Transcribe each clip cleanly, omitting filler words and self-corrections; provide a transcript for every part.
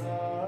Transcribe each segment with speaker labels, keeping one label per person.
Speaker 1: Ram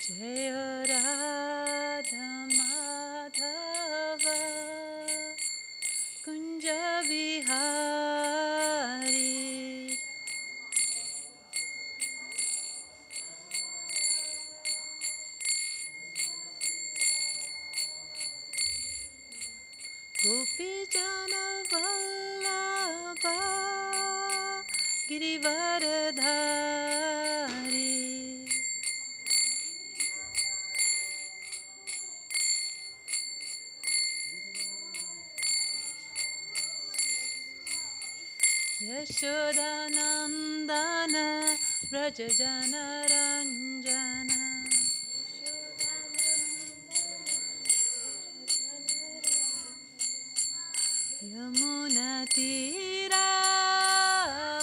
Speaker 1: Jaya Radha Madhava Kunja Vihari Gopi Jana Vallabha Girivaradhari Yashodanandana Vrajajana Ranjana Yamuna Tira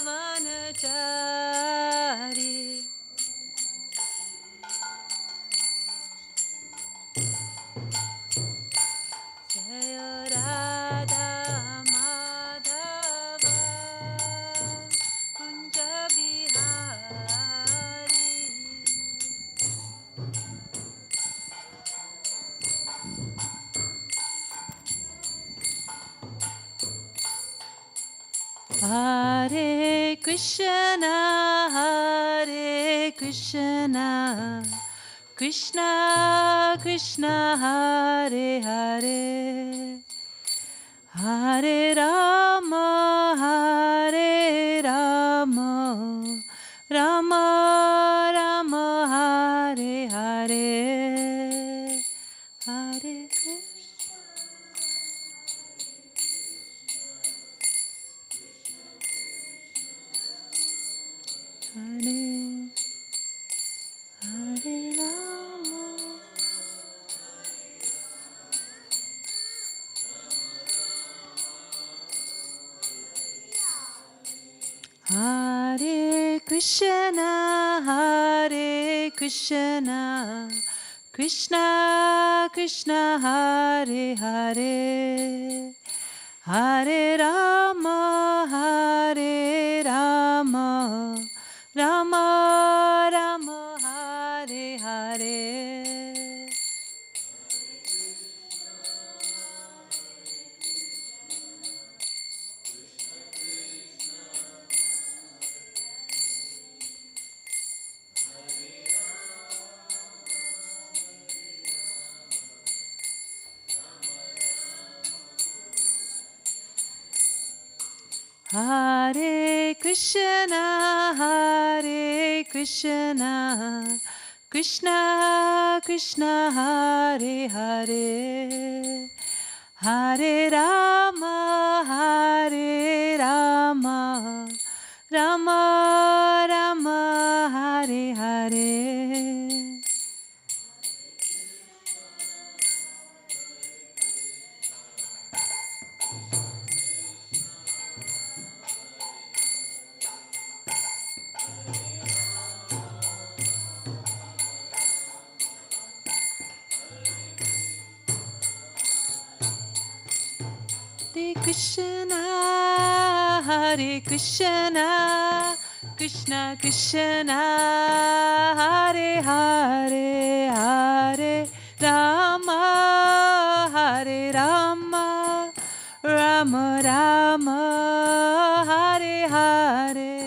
Speaker 1: Vanachari Jaya Radha Madhava Kunja Vihari Hare Krishna, Hare Krishna, Krishna Krishna, Hare Hare, Hare Rama, Hare Rama, Rama Rama, Hare Hare, Hare Krishna. Hare Hare Rama Hare Krishna, Hare Krishna, Krishna Krishna, Hare Hare, Hare Rama, Hare Rama, Rama Rama, Hare Hare. Hare Krishna, Hare Krishna, Krishna Krishna, Hare Hare, Hare Rama, Hare Rama, Rama Rama, Hare Hare. Hare Krishna, Hare Krishna, Krishna Krishna, Hare Hare, Hare Rama, Hare Rama, Rama Rama, Hare Hare.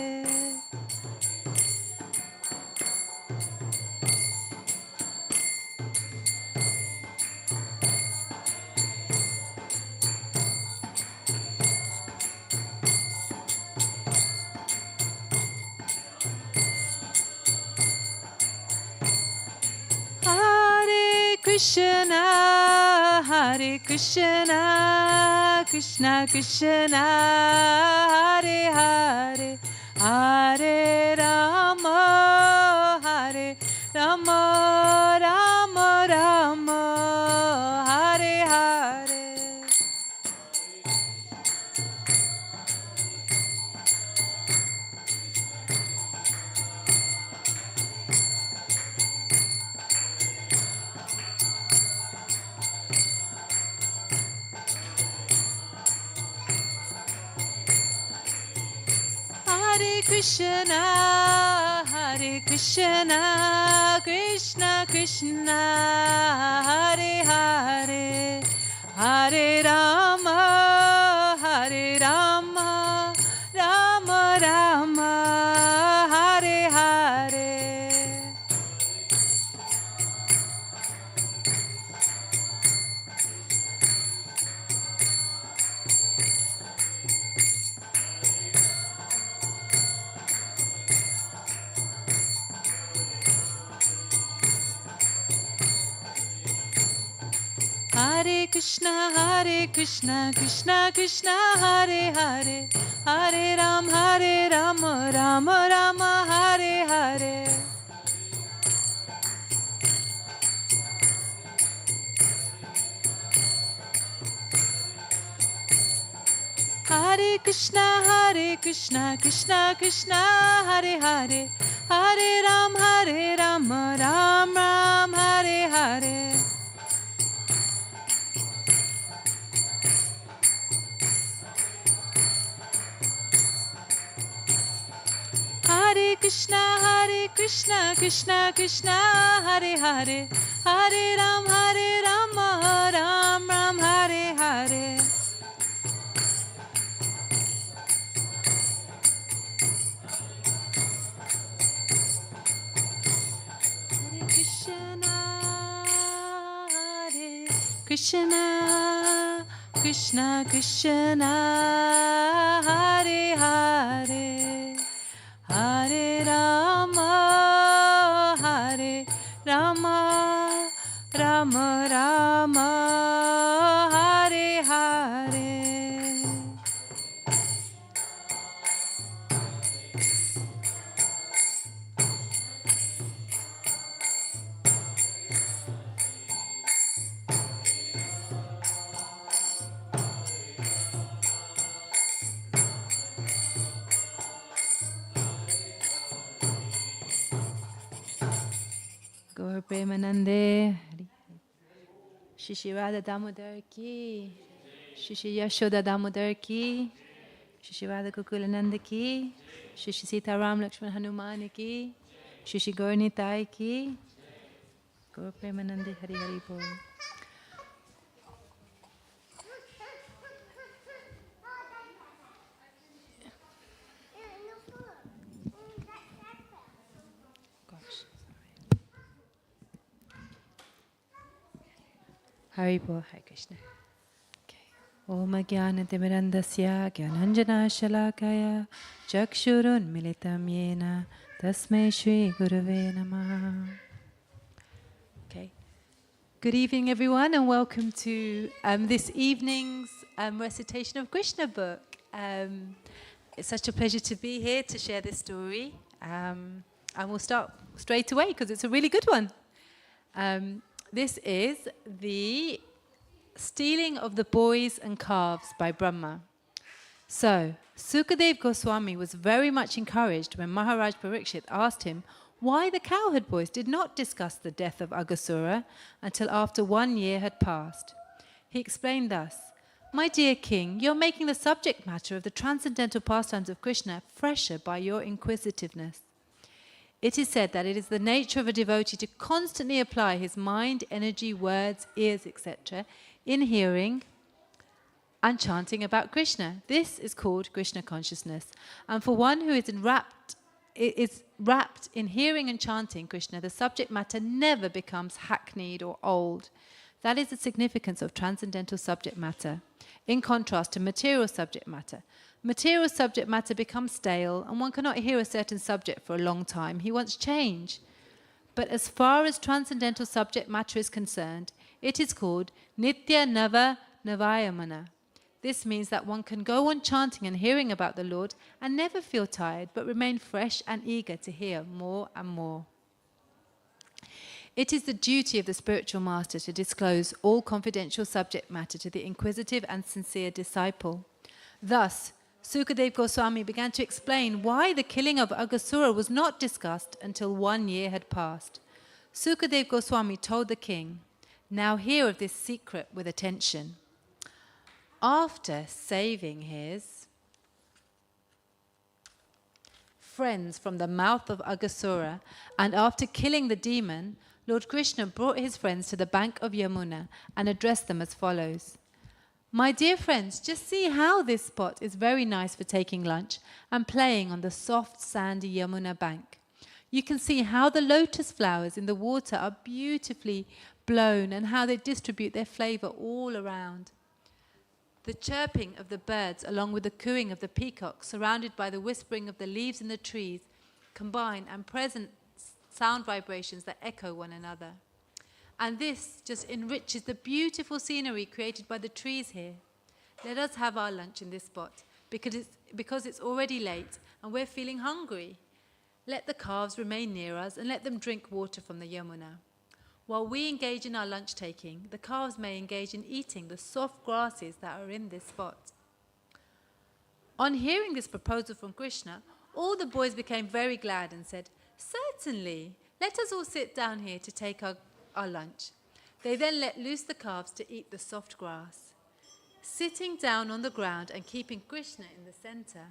Speaker 1: Krishna, Hare Krishna, Krishna Krishna, Hare Hare, Hare Rama, Hare Rama, Rama Rama, Hare Hare. Hare Krishna, Hare Krishna, Krishna Krishna, Hare Hare, Hare Rama, Hare Rama, Rama Rama, Hare Hare. Hare Krishna, Krishna Krishna, Hare Hare, Hare Ram, Rama Rama, Hare Hare. Hare Krishna, Krishna Krishna, Hare Hare, Hare Ram, Ram Ram, Hare Hare. Hare Krishna, Krishna Krishna, Hare Hare, Hare Ram, Ram Ram, Hare Hare. Krishna, Krishna Krishna, Hare Hare, Hare Rama, Hare Rama, Rama Rama, Hare Hare. Gaur Premanande, Shishi Radha Damodar ki, Shishi Yashoda Damodar ki, Shishi Radha Gokulananda ki, Shishi Sita Ram Lakshman Hanuman ki, Shishi Gaur Nitai ki, Gaur Premanande, Hari Hari Bol. Hari Bol, Hare Krishna. Om Jnana Timirandasya Jnananjana Shalakaya Chakshurun Militam Yena Tasmai Shri Gurave Namaha. Okay. Good evening, everyone, and welcome to this evening's recitation of Krishna book. It's such a pleasure to be here to share this story. And we'll start straight away because it's a really good one. This is the Stealing of the Boys and Calves by Brahma. So, Sukadev Goswami was very much encouraged when Maharaj Parikshit asked him why the cowherd boys did not discuss the death of Aghasura until after 1 year had passed. He explained thus, "My dear king, you're making the subject matter of the transcendental pastimes of Krishna fresher by your inquisitiveness. It is said that it is the nature of a devotee to constantly apply his mind, energy, words, ears, etc., in hearing and chanting about Krishna. This is called Krishna consciousness. And for one who is wrapped in hearing and chanting Krishna, the subject matter never becomes hackneyed or old. That is the significance of transcendental subject matter, in contrast to material subject matter. Material subject matter becomes stale, and one cannot hear a certain subject for a long time. He wants change. But as far as transcendental subject matter is concerned, it is called Nitya Nava Navayamana. This means that one can go on chanting and hearing about the Lord and never feel tired, but remain fresh and eager to hear more and more. It is the duty of the spiritual master to disclose all confidential subject matter to the inquisitive and sincere disciple. Thus, Sukadev Goswami began to explain why the killing of Aghasura was not discussed until 1 year had passed. Sukadev Goswami told the king, "Now hear of this secret with attention. After saving his friends from the mouth of Aghasura, and after killing the demon, Lord Krishna brought his friends to the bank of Yamuna and addressed them as follows. My dear friends, just see how this spot is very nice for taking lunch and playing on the soft, sandy Yamuna bank. You can see how the lotus flowers in the water are beautifully blown and how they distribute their flavor all around. The chirping of the birds along with the cooing of the peacock, surrounded by the whispering of the leaves in the trees, combine and present sound vibrations that echo one another. And this just enriches the beautiful scenery created by the trees here. Let us have our lunch in this spot because it's already late and we're feeling hungry. Let the calves remain near us and let them drink water from the Yamuna. While we engage in our lunch taking, the calves may engage in eating the soft grasses that are in this spot. On hearing this proposal from Krishna, all the boys became very glad and said, Certainly, let us all sit down here to take our lunch. They then let loose the calves to eat the soft grass. Sitting down on the ground and keeping Krishna in the center.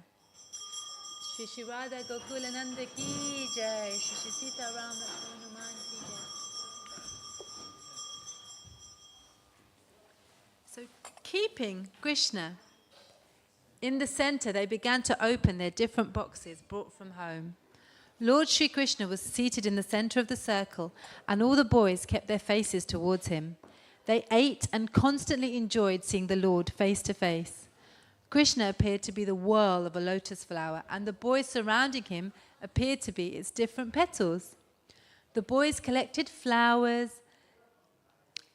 Speaker 1: Shri Shri Radha Gokulananda ki jai, Shri Shri Sita Rama Hanuman ki jai. So keeping Krishna in the center, they began to open their different boxes brought from home. Lord Shri Krishna was seated in the center of the circle, and all the boys kept their faces towards him. They ate and constantly enjoyed seeing the Lord face to face. Krishna appeared to be the whirl of a lotus flower, and the boys surrounding him appeared to be its different petals. The boys collected flowers,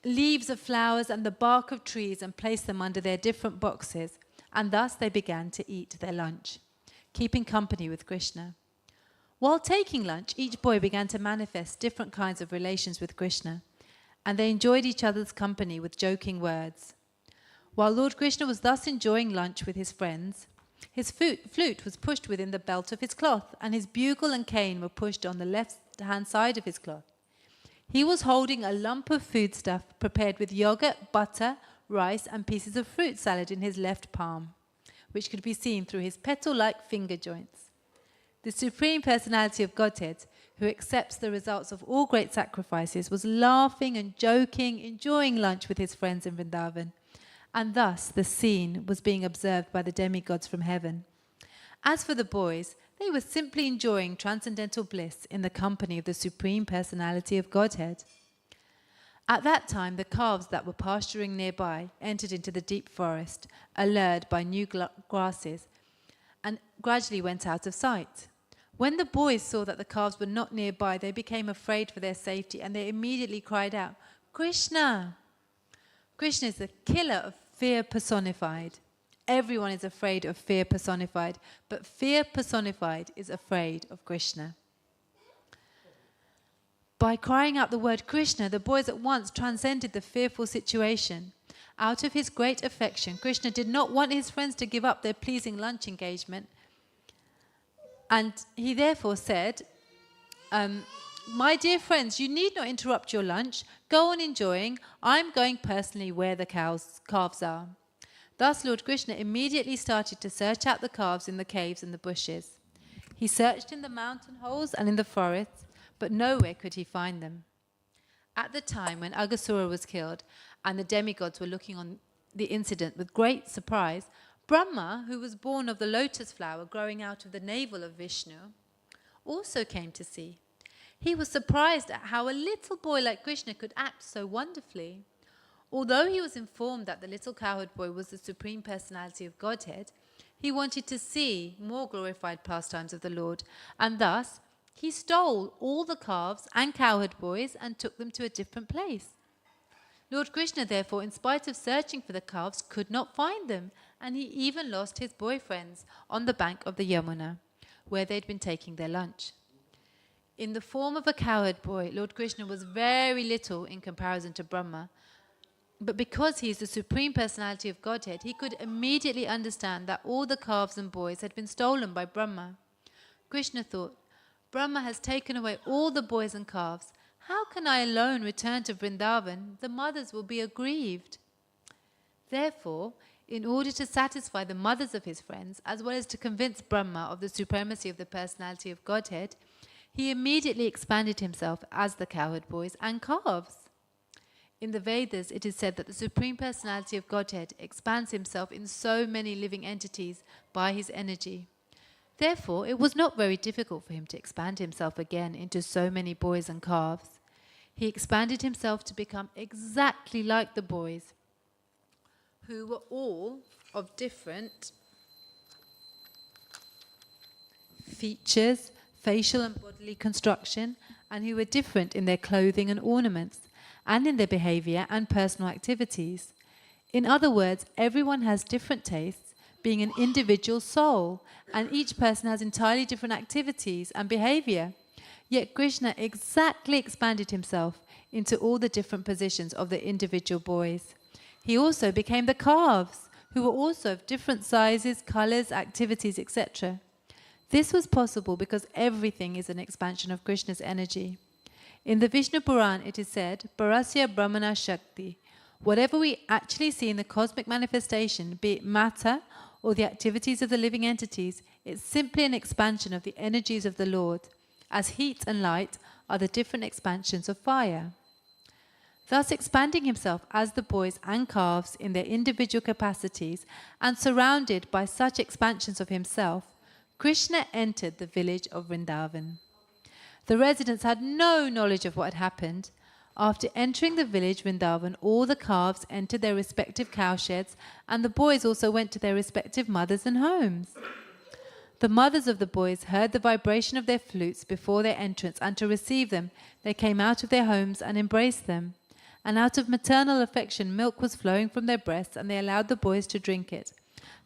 Speaker 1: leaves of flowers, and the bark of trees and placed them under their different boxes, and thus they began to eat their lunch, keeping company with Krishna. While taking lunch, each boy began to manifest different kinds of relations with Krishna, and they enjoyed each other's company with joking words. While Lord Krishna was thus enjoying lunch with his friends, his flute was pushed within the belt of his cloth, and his bugle and cane were pushed on the left-hand side of his cloth. He was holding a lump of foodstuff prepared with yogurt, butter, rice, and pieces of fruit salad in his left palm, which could be seen through his petal-like finger joints. The Supreme Personality of Godhead, who accepts the results of all great sacrifices, was laughing and joking, enjoying lunch with his friends in Vrindavan. And thus the scene was being observed by the demigods from heaven. As for the boys, they were simply enjoying transcendental bliss in the company of the Supreme Personality of Godhead. At that time, the calves that were pasturing nearby entered into the deep forest, allured by new grasses, and gradually went out of sight. When the boys saw that the calves were not nearby, they became afraid for their safety, and they immediately cried out, Krishna! Krishna is the killer of fear personified. Everyone is afraid of fear personified, but fear personified is afraid of Krishna. By crying out the word Krishna, the boys at once transcended the fearful situation. Out of his great affection, Krishna did not want his friends to give up their pleasing lunch engagement. And he therefore said, my dear friends, you need not interrupt your lunch. Go on enjoying. I'm going personally where the calves are. Thus Lord Krishna immediately started to search out the calves in the caves and the bushes. He searched in the mountain holes and in the forests, but nowhere could he find them. At the time when Aghasura was killed and the demigods were looking on the incident with great surprise, Brahma, who was born of the lotus flower growing out of the navel of Vishnu, also came to see. He was surprised at how a little boy like Krishna could act so wonderfully. Although he was informed that the little cowherd boy was the Supreme Personality of Godhead, he wanted to see more glorified pastimes of the Lord, and thus he stole all the calves and cowherd boys and took them to a different place. Lord Krishna, therefore, in spite of searching for the calves, could not find them, and he even lost his boyfriends on the bank of the Yamuna, where they'd been taking their lunch. In the form of a cowherd boy, Lord Krishna was very little in comparison to Brahma, but because he is the Supreme Personality of Godhead, he could immediately understand that all the calves and boys had been stolen by Brahma. Krishna thought, Brahma has taken away all the boys and calves. How can I alone return to Vrindavan? The mothers will be aggrieved. Therefore, in order to satisfy the mothers of his friends, as well as to convince Brahma of the supremacy of the personality of Godhead, he immediately expanded himself as the cowherd boys and calves. In the Vedas, it is said that the Supreme Personality of Godhead expands himself in so many living entities by his energy. Therefore, it was not very difficult for him to expand himself again into so many boys and calves. He expanded himself to become exactly like the boys, who were all of different features, facial and bodily construction, and who were different in their clothing and ornaments, and in their behavior and personal activities. In other words, everyone has different tastes, being an individual soul, and each person has entirely different activities and behavior. Yet Krishna exactly expanded himself into all the different positions of the individual boys. He also became the calves, who were also of different sizes, colors, activities, etc. This was possible because everything is an expansion of Krishna's energy. In the Vishnu Puran, it is said, Parasya Brahmana Shakti. Whatever we actually see in the cosmic manifestation, be it matter or the activities of the living entities, it's simply an expansion of the energies of the Lord, as heat and light are the different expansions of fire. Thus expanding himself as the boys and calves in their individual capacities and surrounded by such expansions of himself, Krishna entered the village of Vrindavan. The residents had no knowledge of what had happened. After entering the village Vrindavan, all the calves entered their respective cowsheds, and the boys also went to their respective mothers and homes. The mothers of the boys heard the vibration of their flutes before their entrance, and to receive them, they came out of their homes and embraced them. And out of maternal affection, milk was flowing from their breasts, and they allowed the boys to drink it.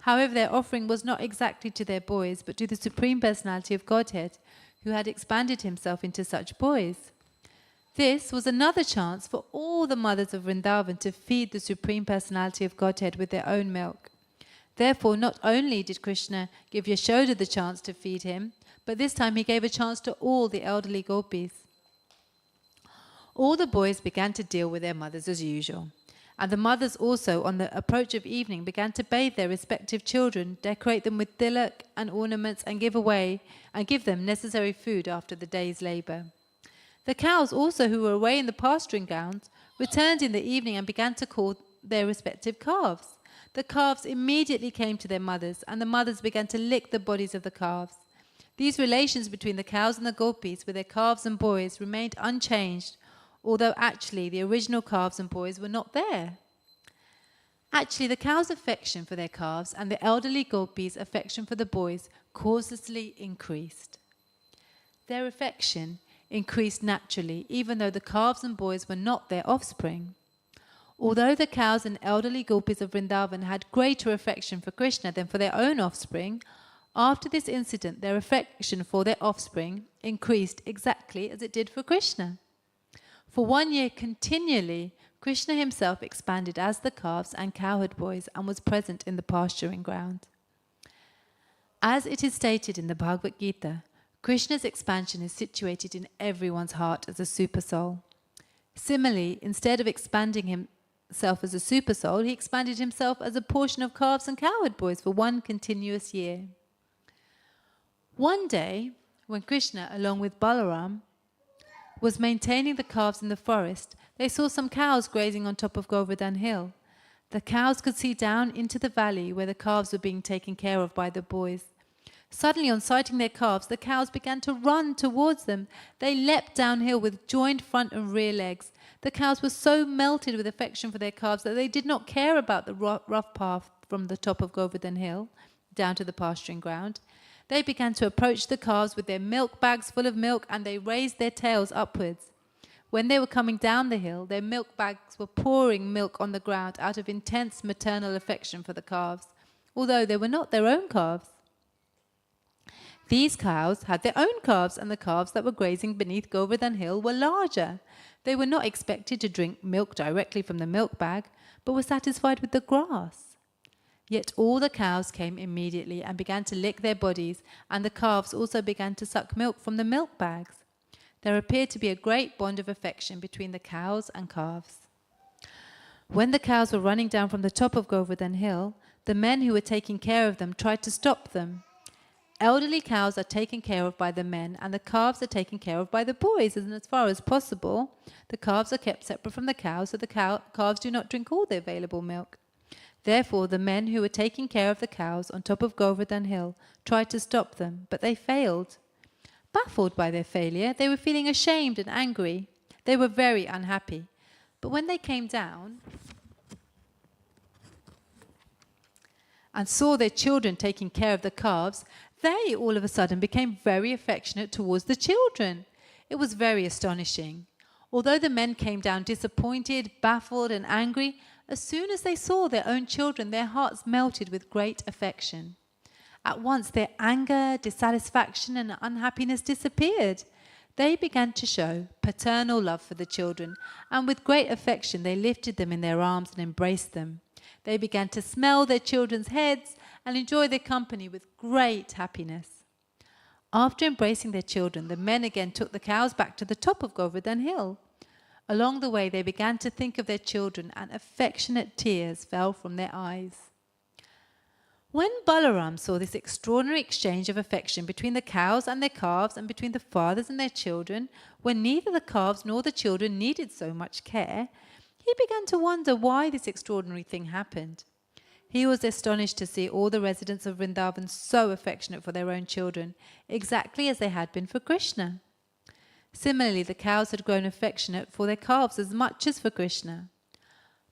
Speaker 1: However, their offering was not exactly to their boys, but to the Supreme Personality of Godhead, who had expanded himself into such boys. This was another chance for all the mothers of Vrindavan to feed the Supreme Personality of Godhead with their own milk. Therefore, not only did Krishna give Yashoda the chance to feed him, but this time he gave a chance to all the elderly gopis. All the boys began to deal with their mothers as usual, and the mothers also, on the approach of evening, began to bathe their respective children, decorate them with tilak and ornaments, and give them necessary food after the day's labour. The cows also, who were away in the pasturing grounds, returned in the evening and began to call their respective calves. The calves immediately came to their mothers, and the mothers began to lick the bodies of the calves. These relations between the cows and the gopis with their calves and boys remained unchanged, although actually the original calves and boys were not there. Actually, the cows' affection for their calves and the elderly gopis' affection for the boys causelessly increased. Their affection increased naturally, even though the calves and boys were not their offspring. Although the cows and elderly gopis of Vrindavan had greater affection for Krishna than for their own offspring, after this incident their affection for their offspring increased exactly as it did for Krishna. For 1 year continually, Krishna himself expanded as the calves and cowherd boys and was present in the pasturing ground. As it is stated in the Bhagavad Gita, Krishna's expansion is situated in everyone's heart as a supersoul. Similarly, instead of expanding himself as a supersoul, he expanded himself as a portion of calves and cowherd boys for 1 continuous year. One day, when Krishna, along with Balaram, was maintaining the calves in the forest, they saw some cows grazing on top of Govardhan Hill. The cows could see down into the valley where the calves were being taken care of by the boys. Suddenly, on sighting their calves, the cows began to run towards them. They leapt downhill with joined front and rear legs. The cows were so melted with affection for their calves that they did not care about the rough path from the top of Govardhan Hill down to the pasturing ground. They began to approach the calves with their milk bags full of milk, and they raised their tails upwards. When they were coming down the hill, their milk bags were pouring milk on the ground out of intense maternal affection for the calves, although they were not their own calves. These cows had their own calves, and the calves that were grazing beneath Govardhan Hill were larger. They were not expected to drink milk directly from the milk bag, but were satisfied with the grass. Yet all the cows came immediately and began to lick their bodies, and the calves also began to suck milk from the milk bags. There appeared to be a great bond of affection between the cows and calves. When the cows were running down from the top of Govardhan Hill, The men who were taking care of them tried to stop them. Elderly cows are taken care of by the men, and the calves are taken care of by the boys. And as far as possible, the calves are kept separate from the cows, so the calves do not drink all the available milk. Therefore, the men who were taking care of the cows on top of Govardhan Hill tried to stop them, but they failed. Baffled by their failure, they were feeling ashamed and angry. They were very unhappy. But when they came down and saw their children taking care of the calves, they all of a sudden became very affectionate towards the children. It was very astonishing. Although the men came down disappointed, baffled, and angry, as soon as they saw their own children, their hearts melted with great affection. At once their anger, dissatisfaction, and unhappiness disappeared. They began to show paternal love for the children, and with great affection they lifted them in their arms and embraced them. They began to smell their children's heads and enjoy their company with great happiness. After embracing their children, the men again took the cows back to the top of Govardhan Hill. Along the way, they began to think of their children, and affectionate tears fell from their eyes. When Balaram saw this extraordinary exchange of affection between the cows and their calves, and between the fathers and their children, when neither the calves nor the children needed so much care, he began to wonder why this extraordinary thing happened. He was astonished to see all the residents of Vrindavan so affectionate for their own children, exactly as they had been for Krishna. Similarly, the cows had grown affectionate for their calves as much as for Krishna.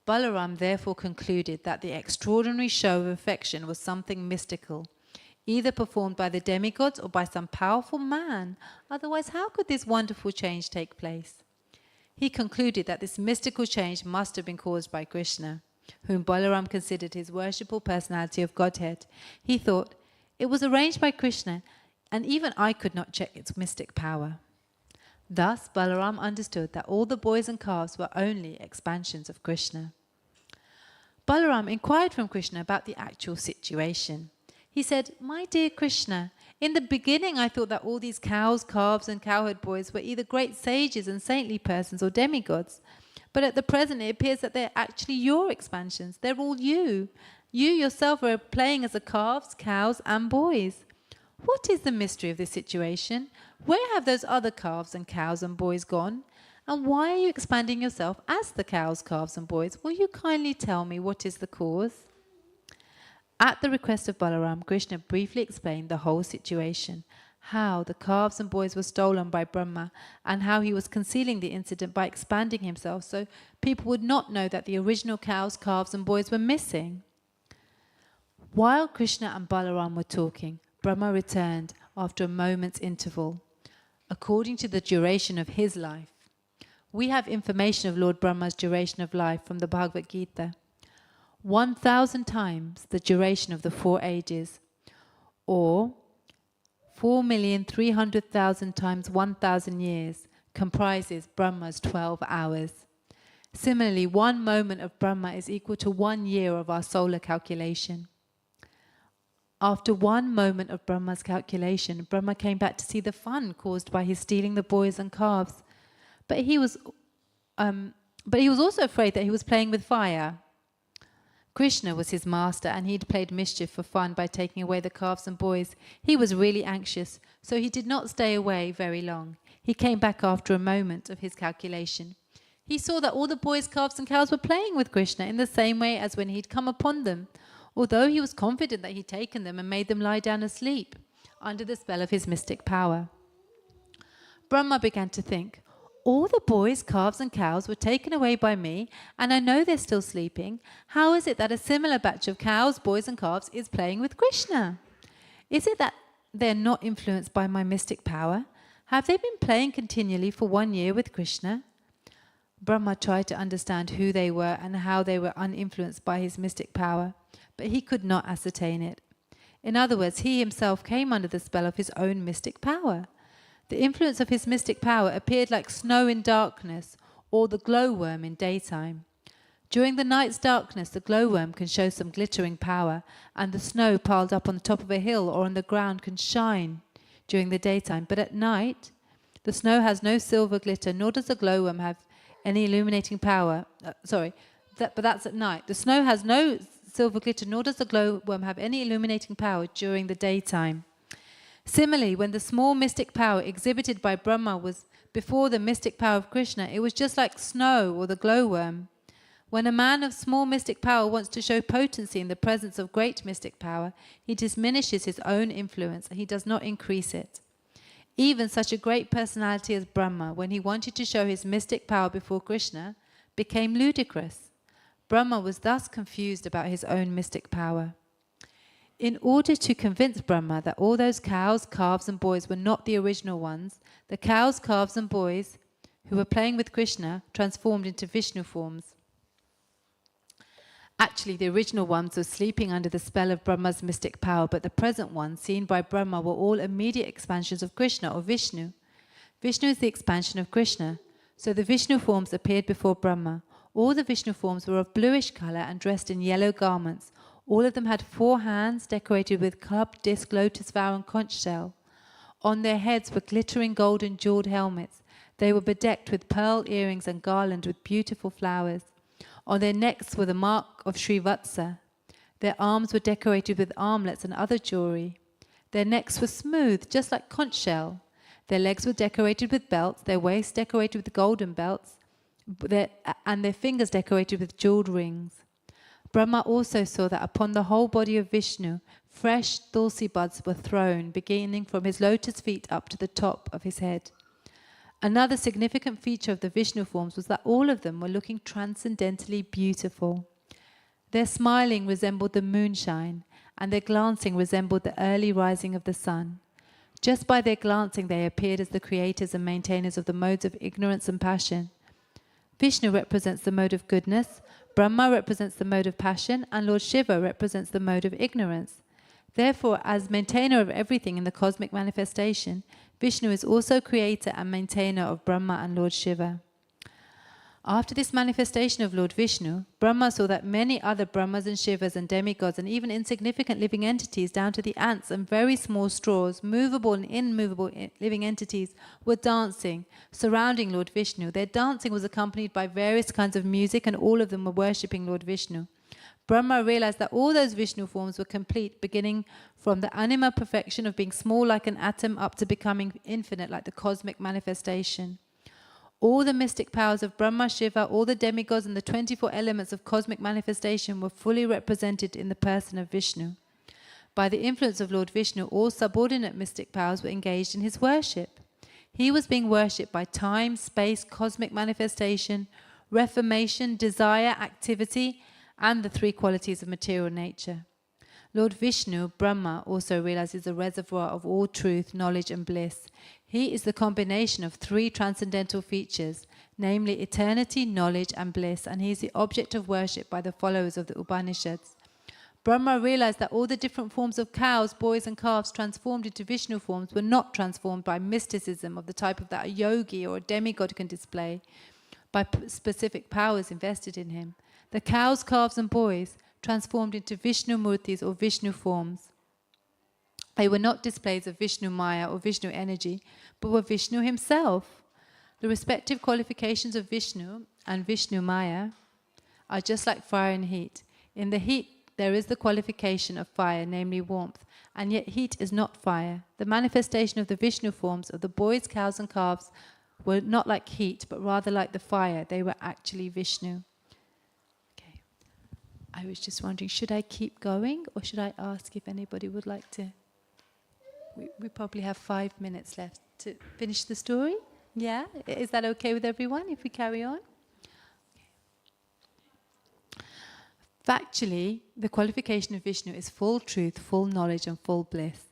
Speaker 1: Balaram therefore concluded that the extraordinary show of affection was something mystical, either performed by the demigods or by some powerful man. Otherwise, how could this wonderful change take place? He concluded that this mystical change must have been caused by Krishna, whom Balaram considered his worshipful personality of Godhead. He thought, it was arranged by Krishna, and even I could not check its mystic power. Thus, Balaram understood that all the boys and calves were only expansions of Krishna. Balaram inquired from Krishna about the actual situation. He said, "My dear Krishna, in the beginning I thought that all these cows, calves and cowherd boys were either great sages and saintly persons or demigods. But at the present it appears that they're actually your expansions. They're all you. You yourself are playing as the calves, cows and boys. What is the mystery of this situation? Where have those other calves and cows and boys gone? And why are you expanding yourself as the cows, calves and boys? Will you kindly tell me what is the cause?" At the request of Balaram, Krishna briefly explained the whole situation, how the calves and boys were stolen by Brahma, and how he was concealing the incident by expanding himself so people would not know that the original cows, calves and boys were missing. While Krishna and Balaram were talking, Brahma returned after a moment's interval, according to the duration of his life. We have information of Lord Brahma's duration of life from the Bhagavad Gita. 1,000 times the duration of the 4 ages, or 4,300,000 times 1,000 years, comprises Brahma's 12 hours. Similarly, 1 moment of Brahma is equal to 1 year of our solar calculation. After 1 moment of Brahma's calculation, Brahma came back to see the fun caused by his stealing the boys and calves. But he was also afraid that he was playing with fire. Krishna was his master, and he'd played mischief for fun by taking away the calves and boys. He was really anxious, so he did not stay away very long. He came back after a moment of his calculation. He saw that all the boys, calves and cows were playing with Krishna in the same way as when he'd come upon them, although he was confident that he'd taken them and made them lie down asleep under the spell of his mystic power. Brahma began to think, all the boys, calves and cows were taken away by me, and I know they're still sleeping. How is it that a similar batch of cows, boys and calves is playing with Krishna? Is it that they're not influenced by my mystic power? Have they been playing continually for 1 year with Krishna? Brahma tried to understand who they were and how they were uninfluenced by his mystic power, but he could not ascertain it. In other words, he himself came under the spell of his own mystic power. The influence of his mystic power appeared like snow in darkness, or the glowworm in daytime. During the night's darkness, the glowworm can show some glittering power, and the snow piled up on the top of a hill or on the ground can shine during the daytime. But at night, the snow has no silver glitter, nor does the glowworm have any illuminating power. But that's at night. The snow has no silver glitter, nor does the glowworm have any illuminating power during the daytime. Similarly, when the small mystic power exhibited by Brahma was before the mystic power of Krishna, it was just like snow or the glowworm. When a man of small mystic power wants to show potency in the presence of great mystic power, he diminishes his own influence and he does not increase it. Even such a great personality as Brahma, when he wanted to show his mystic power before Krishna, became ludicrous. Brahma was thus confused about his own mystic power. In order to convince Brahma that all those cows, calves and boys were not the original ones, the cows, calves and boys who were playing with Krishna transformed into Vishnu forms. Actually, the original ones were sleeping under the spell of Brahma's mystic power, but the present ones, seen by Brahma, were all immediate expansions of Krishna or Vishnu. Vishnu is the expansion of Krishna. So the Vishnu forms appeared before Brahma. All the Vishnu forms were of bluish colour and dressed in yellow garments. All of them had 4 hands decorated with club, disc, lotus flower and conch shell. On their heads were glittering gold and jewelled helmets. They were bedecked with pearl earrings and garlanded with beautiful flowers. On their necks were the mark of Srivatsa. Their arms were decorated with armlets and other jewellery. Their necks were smooth, just like conch shell. Their legs were decorated with belts, their waists decorated with golden belts, and their fingers decorated with jewelled rings. Brahma also saw that upon the whole body of Vishnu, fresh tulsi buds were thrown, beginning from his lotus feet up to the top of his head. Another significant feature of the Vishnu forms was that all of them were looking transcendently beautiful. Their smiling resembled the moonshine, and their glancing resembled the early rising of the sun. Just by their glancing, they appeared as the creators and maintainers of the modes of ignorance and passion. Vishnu represents the mode of goodness, Brahma represents the mode of passion, and Lord Shiva represents the mode of ignorance. Therefore, as maintainer of everything in the cosmic manifestation, Vishnu is also creator and maintainer of Brahma and Lord Shiva. After this manifestation of Lord Vishnu, Brahma saw that many other Brahmas and Shivas and demigods and even insignificant living entities down to the ants and very small straws, movable and immovable living entities, were dancing, surrounding Lord Vishnu. Their dancing was accompanied by various kinds of music and all of them were worshipping Lord Vishnu. Brahma realized that all those Vishnu forms were complete, beginning from the anima perfection of being small like an atom up to becoming infinite like the cosmic manifestation. All the mystic powers of Brahma, Shiva, all the demigods and the 24 elements of cosmic manifestation were fully represented in the person of Vishnu. By the influence of Lord Vishnu, all subordinate mystic powers were engaged in his worship. He was being worshipped by time, space, cosmic manifestation, reformation, desire, activity, and the 3 qualities of material nature. Lord Vishnu, Brahma, also realizes the reservoir of all truth, knowledge and bliss. He is the combination of 3 transcendental features, namely eternity, knowledge and bliss, and he is the object of worship by the followers of the Upanishads. Brahma realized that all the different forms of cows, boys and calves transformed into Vishnu forms were not transformed by mysticism of the type of that a yogi or a demigod can display, by specific powers invested in him. The cows, calves and boys transformed into Vishnu murtis or Vishnu forms. They were not displays of Vishnu Maya or Vishnu energy, but were Vishnu himself. The respective qualifications of Vishnu and Vishnu Maya are just like fire and heat. In the heat, there is the qualification of fire, namely warmth, and yet heat is not fire. The manifestation of the Vishnu forms of the boys, cows and calves were not like heat, but rather like the fire. They were actually Vishnu. I was just wondering, should I keep going or should I ask if anybody would like to? We probably have 5 minutes left to finish the story. Yeah? Is that okay with everyone if we carry on? Okay. Factually, the qualification of Vishnu is full truth, full knowledge and full bliss.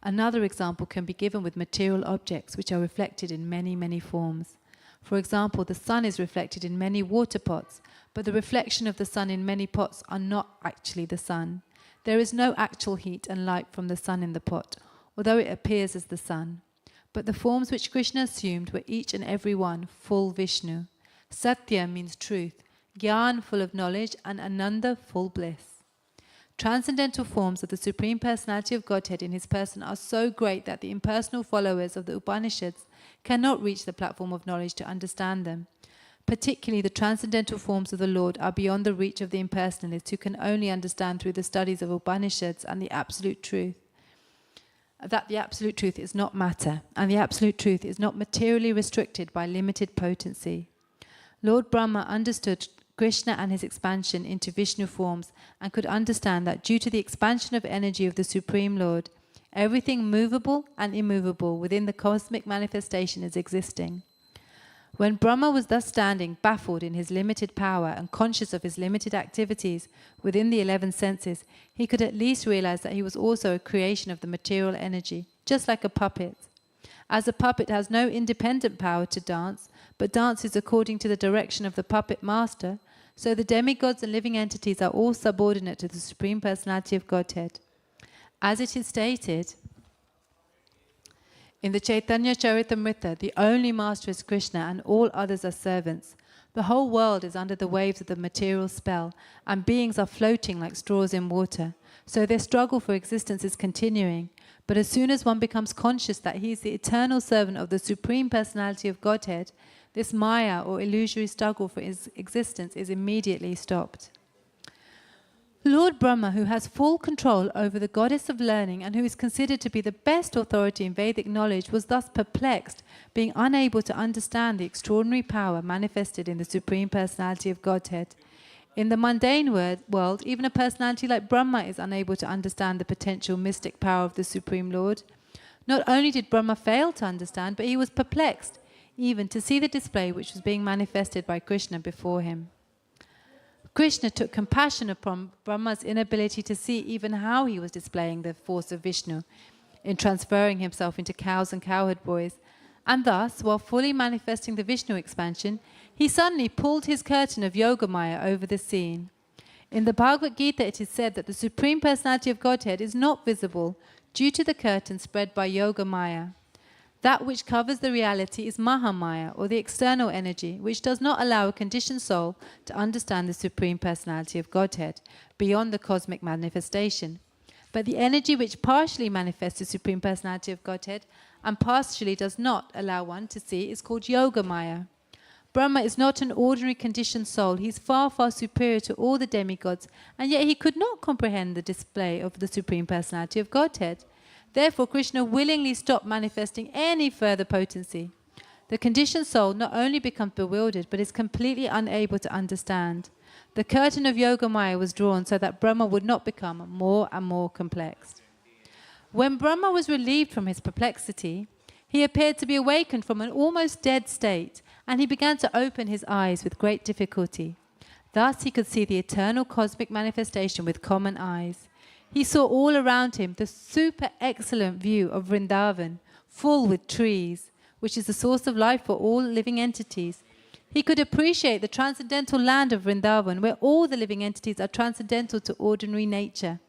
Speaker 1: Another example can be given with material objects which are reflected in many, many forms. For example, the sun is reflected in many water pots, but the reflection of the sun in many pots are not actually the sun. There is no actual heat and light from the sun in the pot, although it appears as the sun. But the forms which Krishna assumed were each and every one full Vishnu. Satya means truth, Gyan full of knowledge, and Ananda full bliss. Transcendental forms of the Supreme Personality of Godhead in his person are so great that the impersonal followers of the Upanishads cannot reach the platform of knowledge to understand them. Particularly the transcendental forms of the Lord are beyond the reach of the impersonalists, who can only understand through the studies of Upanishads and the absolute truth that the absolute truth is not matter, and the absolute truth is not materially restricted by limited potency. Lord Brahma understood Krishna and his expansion into Vishnu forms, and could understand that due to the expansion of energy of the Supreme Lord, everything movable and immovable within the cosmic manifestation is existing. When Brahma was thus standing, baffled in his limited power and conscious of his limited activities within the 11 senses, he could at least realize that he was also a creation of the material energy, just like a puppet. As a puppet has no independent power to dance, but dances according to the direction of the puppet master, so the demigods and living entities are all subordinate to the Supreme Personality of Godhead. As it is stated in the Chaitanya Charitamrita, the only master is Krishna and all others are servants. The whole world is under the waves of the material spell, and beings are floating like straws in water. So their struggle for existence is continuing. But as soon as one becomes conscious that he is the eternal servant of the Supreme Personality of Godhead, this Maya or illusory struggle for his existence is immediately stopped. Lord Brahma, who has full control over the goddess of learning and who is considered to be the best authority in Vedic knowledge, was thus perplexed, being unable to understand the extraordinary power manifested in the Supreme Personality of Godhead. In the mundane world, even a personality like Brahma is unable to understand the potential mystic power of the Supreme Lord. Not only did Brahma fail to understand, but he was perplexed, even to see the display which was being manifested by Krishna before him. Krishna took compassion upon Brahma's inability to see even how he was displaying the force of Vishnu in transferring himself into cows and cowherd boys, and thus, while fully manifesting the Vishnu expansion, he suddenly pulled his curtain of Yogamaya over the scene. In the Bhagavad Gita it is said that the Supreme Personality of Godhead is not visible due to the curtain spread by Yogamaya. That which covers the reality is Mahamaya, or the external energy, which does not allow a conditioned soul to understand the Supreme Personality of Godhead beyond the cosmic manifestation. But the energy which partially manifests the Supreme Personality of Godhead and partially does not allow one to see is called Yogamaya. Brahma is not an ordinary conditioned soul. He is far, far superior to all the demigods, and yet he could not comprehend the display of the Supreme Personality of Godhead. Therefore, Krishna willingly stopped manifesting any further potency. The conditioned soul not only becomes bewildered, but is completely unable to understand. The curtain of Yogamaya was drawn so that Brahma would not become more and more complex. When Brahma was relieved from his perplexity, he appeared to be awakened from an almost dead state, and he began to open his eyes with great difficulty. Thus he could see the eternal cosmic manifestation with common eyes. He saw all around him the super excellent view of Vrindavan, full with trees, which is the source of life for all living entities. He could appreciate the transcendental land of Vrindavan, where all the living entities are transcendental to ordinary nature.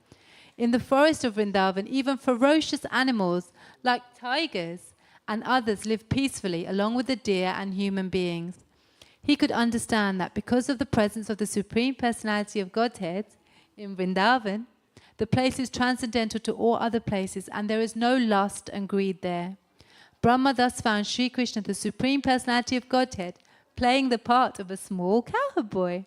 Speaker 1: In the forest of Vrindavan, even ferocious animals like tigers and others live peacefully along with the deer and human beings. He could understand that because of the presence of the Supreme Personality of Godhead in Vrindavan, the place is transcendental to all other places, and there is no lust and greed there. Brahma thus found Sri Krishna, the Supreme Personality of Godhead, playing the part of a small cowherd boy.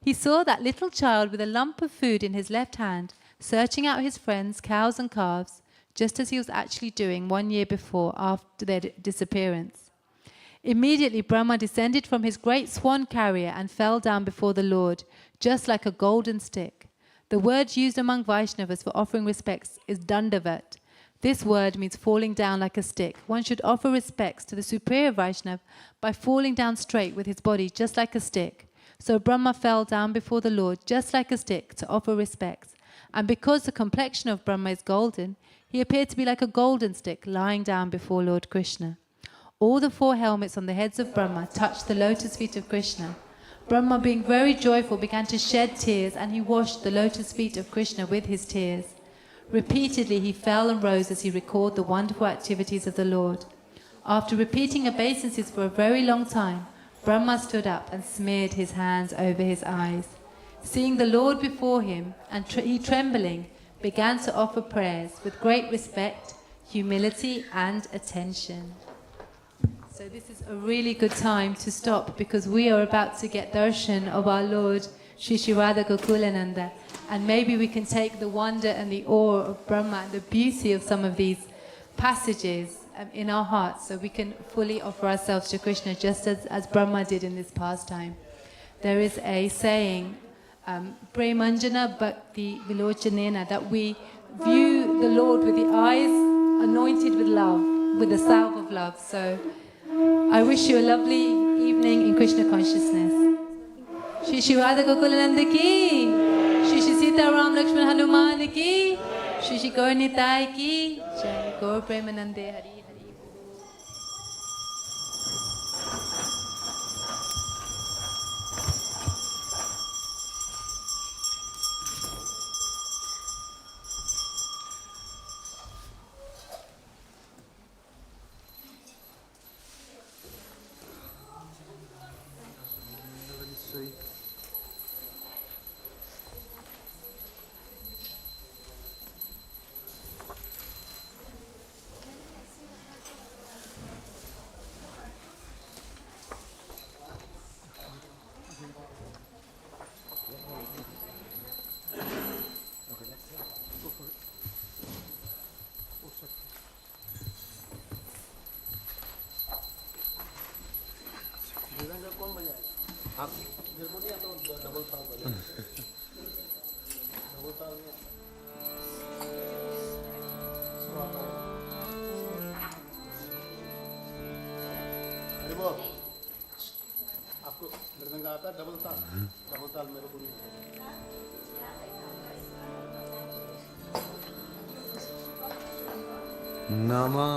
Speaker 1: He saw that little child with a lump of food in his left hand, searching out his friends, cows and calves, just as he was actually doing 1 year before, after their disappearance. Immediately Brahma descended from his great swan carrier and fell down before the Lord, just like a golden stick. The word used among Vaishnavas for offering respects is dandavat. This word means falling down like a stick. One should offer respects to the superior Vaishnav by falling down straight with his body just like a stick. So Brahma fell down before the Lord just like a stick to offer respects. And because the complexion of Brahma is golden, he appeared to be like a golden stick lying down before Lord Krishna. All the 4 helmets on the heads of Brahma touched the lotus feet of Krishna. Brahma, being very joyful, began to shed tears, and he washed the lotus feet of Krishna with his tears. Repeatedly he fell and rose as he recalled the wonderful activities of the Lord. After repeating obeisances for a very long time, Brahma stood up and smeared his hands over his eyes. Seeing the Lord before him, and he trembling, began to offer prayers with great respect, humility and attention. So this is a really good time to stop because we are about to get darshan of our Lord Shri Shri Radha Gokulananda, and maybe we can take the wonder and the awe of Brahma and the beauty of some of these passages in our hearts, so we can fully offer ourselves to Krishna just as Brahma did in this pastime. There is a saying, Premanjana Bhakti Vilochanena, that we view the Lord with the eyes anointed with love, with the salve of love. So I wish you a lovely evening in Krishna consciousness. Shri Shri Radha Gokulananda ki, Shri Shri Sita Ram Lakshman Hanuman ki, Shri Shri Gaur Nitai ki, Jai Gaur Premanande Hari Hari.
Speaker 2: आपको मृदंग आता है double ताल मेरे को नहीं
Speaker 3: नमः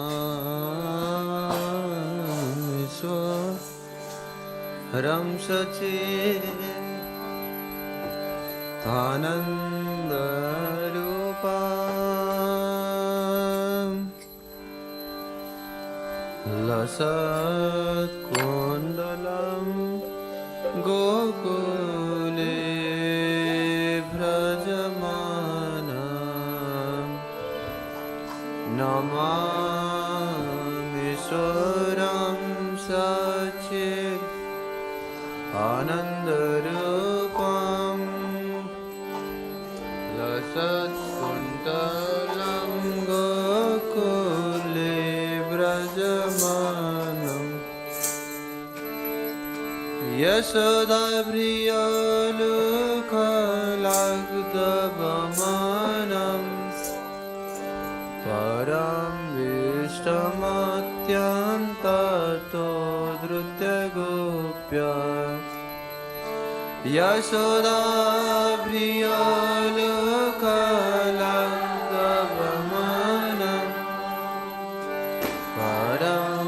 Speaker 3: सचिदानंद रूपम् लसत्कुण्डलं गोकुले भ्रजमानं नमामीश्वरं सच्चिदानन्दरूपं लसत्कुण्डलं गोकुले व्रजमानम् यशोदाप्रियलोकलब्धवमानम् परं विष्टमत्यन्ततो धृत्यगोप्य यशोदाप्रियलोकलब्धवमानम् परं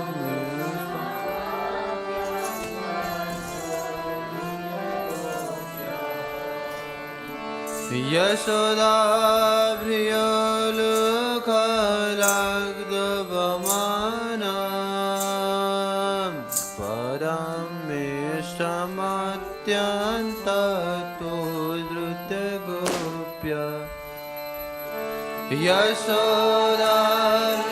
Speaker 3: यशोदाप्रियलोकलब्धवमानम् परमेष्टमत्यन्ततो धृत्यगोप्य यशोदा